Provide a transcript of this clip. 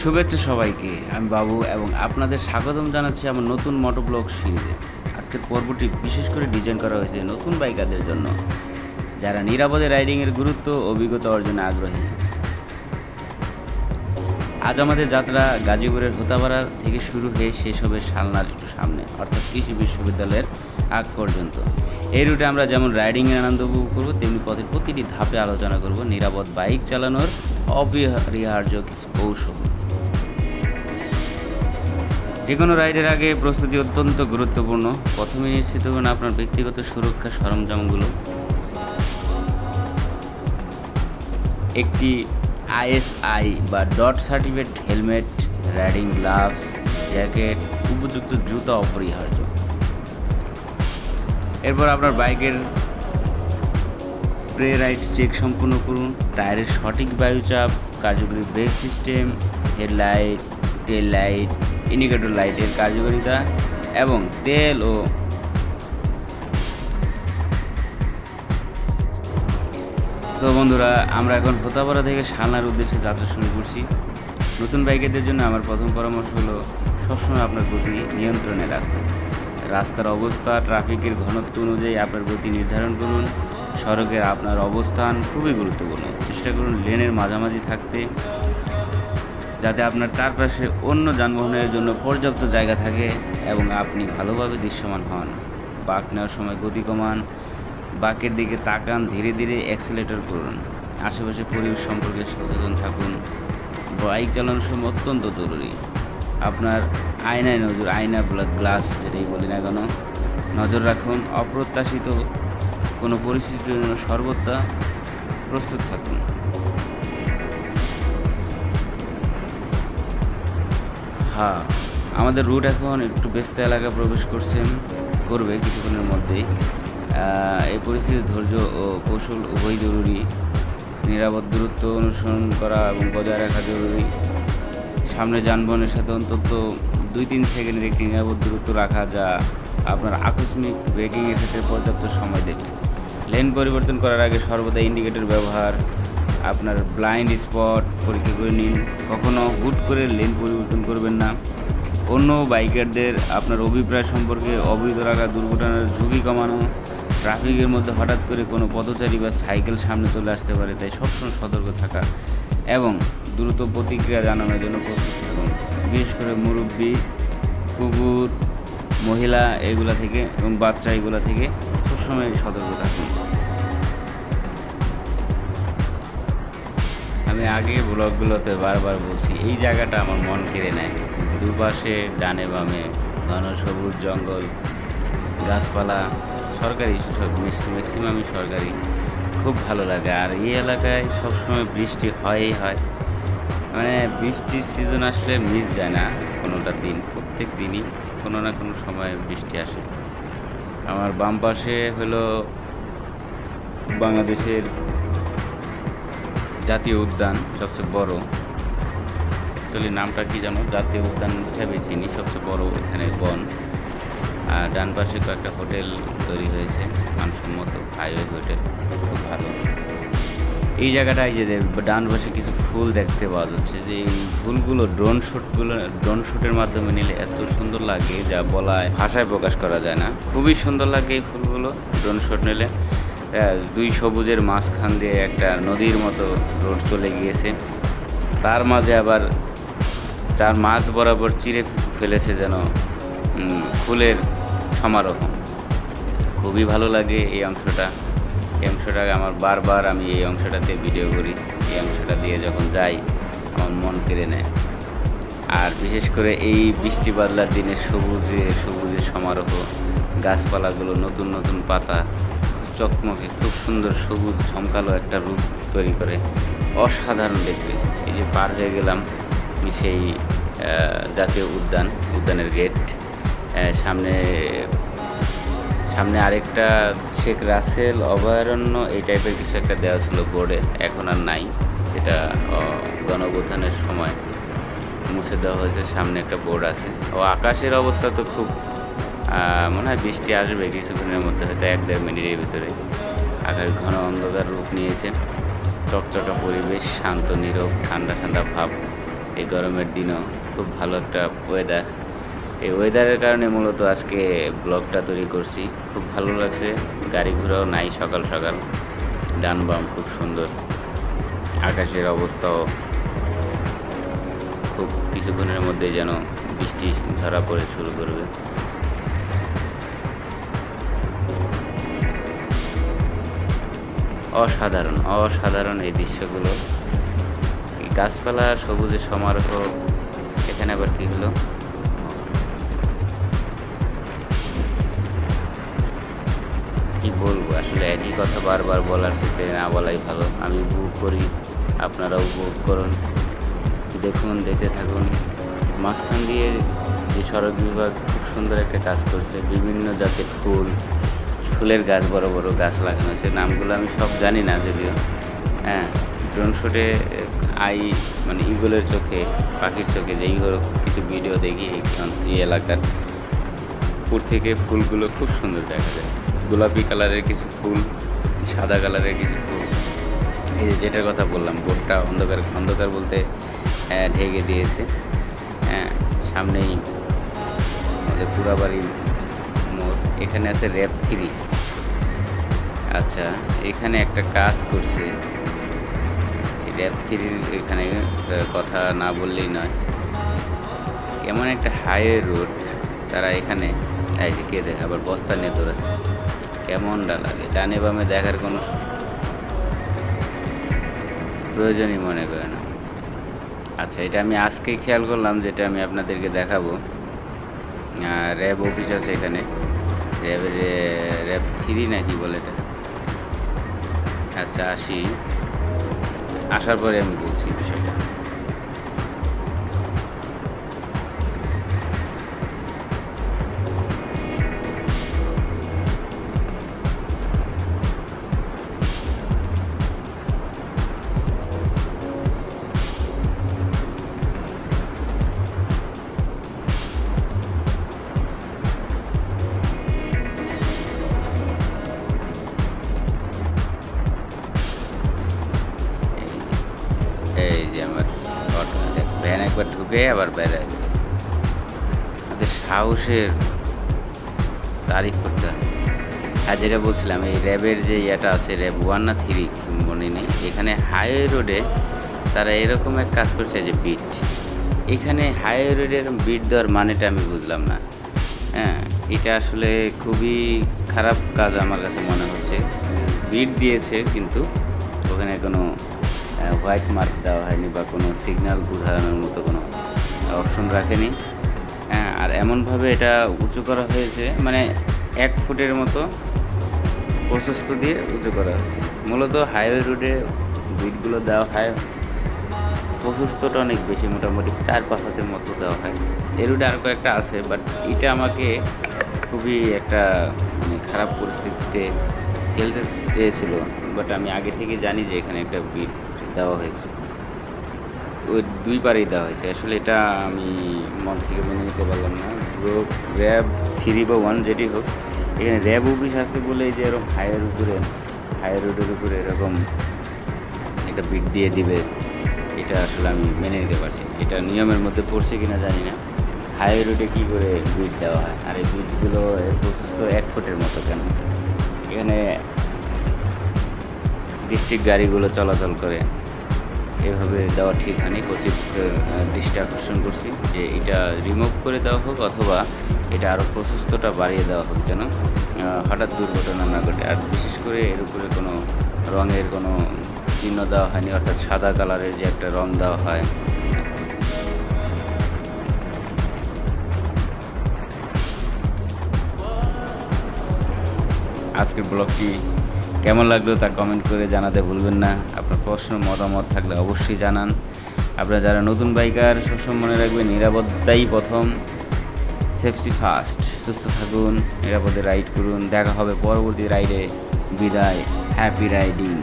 শুভেচ্ছা সবাইকে। আমি বাবু এবং আপনাদের স্বাগতম জানাচ্ছি আমার নতুন মোটোব্লগ সিরিজে। আজকের পর্বটি বিশেষ করে ডিজাইন করা হয়েছে নতুন বাইকারদের জন্য, যারা নিরাপদে রাইডিংয়ের গুরুত্ব ও অভিজ্ঞতা অর্জনে আগ্রহী। আজ আমাদের যাত্রা গাজীপুরের হোতাপাড়া থেকে শুরু হয়ে শেষ হবে শালনার একটু সামনে, অর্থাৎ কৃষি বিশ্ববিদ্যালয়ের আগ পর্যন্ত। এই রুটে আমরা যেমন রাইডিংয়ের আনন্দ উপভোগ করব, তেমনি পথের প্রতিটি ধাপে আলোচনা করব নিরাপদ বাইক চালানোর অপরিহার্য কিছু কৌশল। যে কোনো রাইডের আগে প্রস্তুতি অত্যন্ত গুরুত্বপূর্ণ। প্রথমে নিশ্চিত করুন আপনার ব্যক্তিগত সুরক্ষা সরঞ্জামগুলো। একটি আইএসআই বা dot certificate helmet, riding gloves, jacket, উপযুক্ত জুতা অপরিহার্য। এরপর আপনার বাইকের প্রে রাইড চেক সম্পূর্ণ করুন। টায়ারের সঠিক বায়ুচাপ, কার্যকরী ব্রেক সিস্টেম, হেডলাইট, টেল লাইট, ইন্ডিকেটর লাইটের কার্যকারিতা এবং তেল ও তো বন্ধুরা, আমরা এখন হোতাপাড়া থেকে শালনার উদ্দেশ্যে যাত্রা শুরু করছি। নতুন বাইকারদের জন্য আমার প্রথম পরামর্শ হলো সবসময় আপনার গতি নিয়ন্ত্রণে রাখুন। রাস্তার অবস্থা, ট্রাফিকের ঘনত্ব অনুযায়ী আপনার গতি নির্ধারণ করুন। সড়কের আপনার অবস্থান খুবই গুরুত্বপূর্ণ। চেষ্টা করুন লেনের মাঝামাঝি থাকতে, যাতে আপনার চারপাশে অন্য যানবাহনের জন্য পর্যাপ্ত জায়গা থাকে এবং আপনি ভালোভাবে দৃশ্যমান হন। বাঁক নেওয়ার সময় গতি কমান, বাঁকের দিকে তাকান, ধীরে ধীরে অ্যাক্সিলারেটর করুন। আশেপাশে পরিবেশ সম্পর্কে সচেতন থাকুন। বাইক চালানোর সময় অত্যন্ত জরুরি আপনার আয়নায় নজর, আয়না গ্লাস যেটাই বলি না কেন, নজর রাখুন। অপ্রত্যাশিত কোনো পরিস্থিতির জন্য সর্বদা প্রস্তুত থাকুন। আমাদের রুট এখন একটু ব্যস্ত এলাকা প্রবেশ করবে কিছুক্ষণের মধ্যেই। এই পরিস্থিতির ধৈর্য ও কৌশল উভয় জরুরি। নিরাপদ দূরত্ব অনুসরণ করা এবং বজায় রাখা জরুরি। সামনে যানবাহনের সাথে অন্তত 2-3 সেকেন্ডের একটি নিরাপদ দূরত্ব রাখা, যা আপনার আকস্মিক ব্রেকিংয়ের ক্ষেত্রে পর্যাপ্ত সময় দেবে। লেন পরিবর্তন করার আগে সর্বদা ইন্ডিকেটর ব্যবহার, আপনার ব্লাইন্ড স্পট পরীক্ষা করে নিন। কখনও হুট করে লেন পরিবর্তন করবেন না। অন্য বাইকারদের আপনার অভিপ্রায় সম্পর্কে অবহিত রাখা, দুর্ঘটনার ঝুঁকি কমানো। ট্রাফিকের মধ্যে হঠাৎ করে কোনো পথচারী বা সাইকেল সামনে চলে আসতে পারে, তাই সবসময় সতর্ক থাকা এবং দ্রুত প্রতিক্রিয়া জানানোর জন্য প্রস্তুত থাকুন। বিশেষ করে মুরব্বী, কুকুর, মহিলা এগুলা থেকে এবং বাচ্চা এগুলা থেকে সবসময় সতর্ক থাকুন। আমি আগে ব্লগগুলোতে বারবার বলছি, এই জায়গাটা আমার মন কেড়ে নেয়। দুপাশে ডানে বামে ঘন সবুজ জঙ্গল, গাছপালা, সরকারি ম্যাক্সিমামই সরকারি, খুব ভালো লাগে। আর এই এলাকায় সবসময় বৃষ্টি হয়ই হয়, মানে বৃষ্টির সিজন আসলে মিস যায় না কোনোটা দিন। প্রত্যেক দিনই কোনো না কোনো সময় বৃষ্টি আসে। আমার বাম পাশে হলো বাংলাদেশের জাতীয় উদ্যান, সবচেয়ে বড়। অ্যাকচুয়ালি নামটা কি জানো, জাতীয় উদ্যান হিসাবে চিনি, সবচেয়ে বড় এখানে বন। আর ডান পাশে কয়েকটা হোটেল তৈরি হয়েছে, মানসম্মত হাইওয়ে হোটেল, খুব ভালো। এই জায়গাটায় যে ডান পাশে কিছু ফুল দেখতে পাওয়া যাচ্ছে, যে এই ফুলগুলো ড্রোন শ্যুটের মাধ্যমে নিলে এত সুন্দর লাগে, যা বলায় ভাষায় প্রকাশ করা যায় না। খুবই সুন্দর লাগে এই ফুলগুলো ড্রোন শ্যুট নিলে। দুই সবুজের মাঝখান দিয়ে একটা নদীর মতো রোড চলে গিয়েছে, তার মাঝে আবার চার মাছ বরাবর চিরে ফেলেছে যেন ফুলের সমারোহ। খুবই ভালো লাগে এই অংশটা। আমার বারবার আমি এই অংশটাতে ভিডিও করি। এই অংশটা দিয়ে যখন যাই আমার মন কেড়ে নেয়। আর বিশেষ করে এই বৃষ্টি বাদলার দিনে সবুজে সমারোহ, গাছপালাগুলো নতুন নতুন পাতা চকমকে খুব সুন্দর সবুজ ঝমকালো একটা রূপ তৈরি করে, অসাধারণ দেখতে। এই যে পার হয়ে গেলাম সেই জাতীয় উদ্যানের গেট। সামনে আরেকটা শেখ রাসেল অভয়ারণ্য এই টাইপের কিছু একটা দেওয়া ছিল বোর্ডে, এখন আর নাই। সেটা গণঅভ্যুত্থানের সময় মুছে দেওয়া হয়েছে। সামনে একটা বোর্ড আছে। ও আকাশের অবস্থা তো খুব, মনে হয় বৃষ্টি আসবে কিছুক্ষণের মধ্যে, হয়তো 1-1.5 মিনিটের ভিতরে। আকাশ ঘন অন্ধকার রূপ নিয়েছে। চকচকা পরিবেশ, শান্ত নীরব, ঠান্ডা ঠান্ডা ভাব। এই গরমের দিনও খুব ভালো একটা ওয়েদার। এই ওয়েদারের কারণে মূলত আজকে ব্লগটা তৈরি করছি। খুব ভালো লাগছে, গাড়ি ঘোড়াও নাই সকাল সকাল, ডান বাম খুব সুন্দর, আকাশের অবস্থাও খুব কিছুক্ষণের মধ্যে যেন বৃষ্টি ঝরা পড়ে শুরু করবে। অসাধারণ অসাধারণ এই দৃশ্যগুলো, এই গাছপালা সবুজের সমারোহ। এখানে আবার কি হলো, কি বলবো আসলে, একই কথা বারবার বলার ক্ষেত্রে না বলাই ভালো। আমি উপভোগ করি, আপনারাও উপভোগ করুন, দেখুন, দেখতে থাকুন। মাঝখান দিয়ে যে সড়ক বিভাগ খুব সুন্দর একটা কাজ করছে, বিভিন্ন জাতের ফুলের গাছ, বড় বড় গাছ লাগানো আছে। নামগুলো আমি সব জানি না যদিও। হ্যাঁ, ড্রোন শুটে মানে ইগলের চোখে, পাখির চোখে যেই কিছু ভিডিও দেখি এই এলাকার উপর থেকে ফুলগুলো খুব সুন্দর দেখা যায়। গোলাপি কালারের কিছু ফুল, সাদা কালারের কিছু ফুল। এই যে যেটার কথা বললাম, বোটটা অন্ধকার বলতে ঢেকে দিয়েছে। হ্যাঁ, সামনেই আমাদের পুরাবাড়ির মোড়। এখানে আছে র‍্যাব 3। আচ্ছা, এখানে একটা কাজ করছে র‍্যাব 3 এখানে, কথা না বললেই নয়। এমন একটা হাইওয়ে রোড, তারা এখানে এই যে কে দেখে আবার বস্তা নিয়ে দৌড়াচ্ছে, কেমনটা লাগে। ডানে বামে দেখার কোনো প্রয়োজনই মনে করে না। আচ্ছা, এটা আমি আজকেই খেয়াল করলাম, যেটা আমি আপনাদেরকে দেখাবো। র‍্যাব অফিস আছে এখানে, র‍্যাব 3 নাকি বলে এটা। আচ্ছা, আসার পরে আমি বলছি বিষয়টা। এই যে আমার ভ্যান একবার ঢুকে আবার বেড়ায়, আমাদের সাহসের তারিফ করতে হবে। আর যেটা বলছিলাম, এই র‍্যাবের যে ইয়েটা আছে, র‍্যাব 1 না 3 মনে নেই, এখানে হাইওয়ে রোডে তারা এরকম এক কাজ করছে যে বিট। এখানে হাইওয়ে রোডের বিট দেওয়ার মানেটা আমি বুঝলাম না। হ্যাঁ, এটা আসলে খুবই খারাপ কাজ আমার কাছে মনে হচ্ছে। বিট দিয়েছে কিন্তু ওখানে কোনো হোয়াইট মার্ক দেওয়া হয়নি বা কোনো সিগন্যাল বোঝানোর মতো কোনো অপশন রাখেনি। হ্যাঁ, আর এমনভাবে এটা উঁচু করা হয়েছে, মানে 1 ফুটের মতো প্রশস্ত দিয়ে উঁচু করা হয়েছে। মূলত হাইওয়ে রোডে বিটগুলো দেওয়া হয়, প্রশস্তটা অনেক বেশি, মোটামুটি 4-5 হাতের মতো দেওয়া হয়। এই রোডে আর কয়েকটা আছে, বাট এটা আমাকে খুবই একটা মানে খারাপ পরিস্থিতিতে ফেলতে চেয়েছিল। বাট আমি আগে থেকে জানি যে এখানে একটা বিট দেওয়া হয়েছে, ওই 2 পারেই দেওয়া হয়েছে। আসলে এটা আমি মন থেকে মেনে নিতে পারলাম না। র‍্যাব 3 বা 1 যেটি হোক, এখানে র‍্যাব অফিস আছে বলে যে এরকম হাইওয়ে রোডের উপরে এরকম একটা বিট দিয়ে দিবে, এটা আসলে আমি মেনে নিতে পারছি। এটা নিয়মের মধ্যে পড়ছে কিনা জানি না। হাইওয়ে রোডে কী করে বিট দেওয়া হয়, আর এই বিটগুলো প্রশস্ত 1 ফুটের মতো কেন? এখানে ডিস্ট্রিক্ট গাড়িগুলো চলাচল করে, এভাবে দেওয়া ঠিক হয়নি। কর্তৃপক্ষের দৃষ্টি আকর্ষণ করছি যে এটা রিমুভ করে দেওয়া হোক, অথবা এটা আরও প্রশস্তটা বাড়িয়ে দেওয়া হোক, যেন হঠাৎ দুর্ঘটনা না ঘটে। আর বিশেষ করে এর উপরে কোনো রঙের কোনো চিহ্ন দেওয়া হয়নি, অর্থাৎ সাদা কালারের যে একটা রং দেওয়া হয়। আজকের ব্লগটি কেমন লাগলো তা কমেন্ট করে জানাতে ভুলবেন না। আপনার প্রশ্ন মতামত থাকলে অবশ্যই জানান। আপনারা যারা নতুন বাইকার, সবসময় মনে রাখবেন নিরাপত্তাই প্রথম, সেফটি ফার্স্ট। সুস্থ থাকুন, নিরাপদে রাইড করুন। দেখা হবে পরবর্তী রাইডে। বিদায়, হ্যাপি রাইডিং।